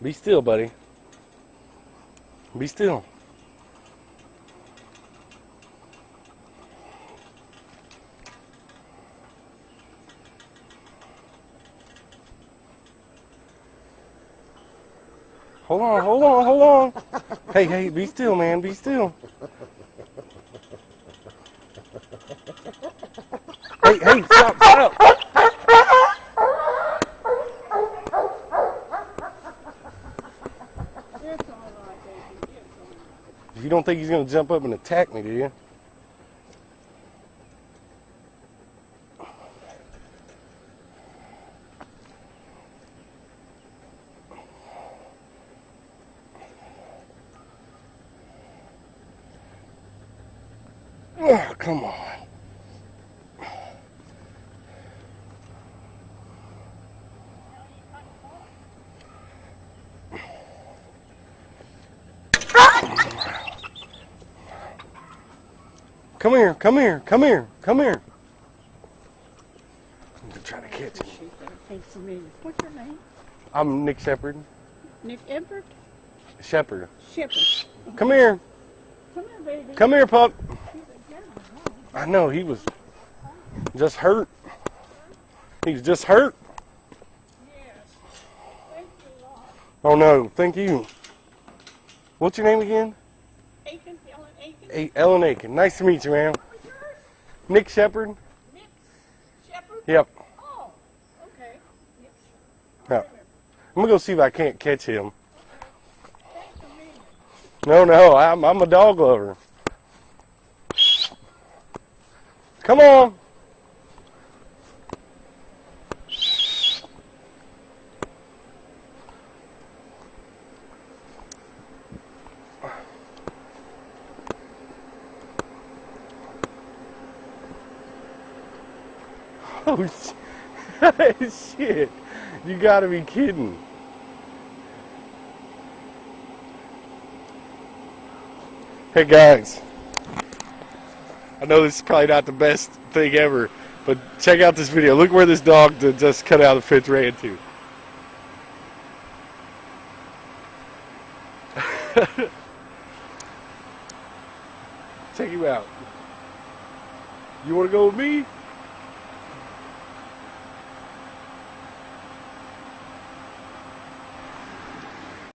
Be still, buddy. Be still. Hold on, hold on, hold on. Hey, hey, be still, man. Be still. Hey, hey, stop, stop. It's all right, baby. It's all right. You don't think he's going to jump up and attack me, do you? Oh, come on. Come here, come here, come here, come here. I'm going to try to catch him. Appreciate that. Thanks a million. What's your name? I'm Nick Shepard. Nick Everett? Shepard. Shepherd. Come here. Come here, baby. Come here, pup. He's a gentleman, huh? I know, he was just hurt. He's just hurt. Yes. Thank you, Lord. Oh, no, thank you. What's your name again? Aiken, Ellen Aiken. Ellen Aiken. Nice to meet you, man. What's yours? Nick Shepard. Nick Shepherd? Yep. Oh, okay. Nick Shepherd. Yeah. I'm going to go see if I can't catch him. Thanks a million. No, I'm a dog lover. Come on. Oh, shit. You gotta be kidding. Hey guys, I know this is probably not the best thing ever, but check out this video. Look where this dog that just cut out of the fence ran to. Check him out. You want to go with me?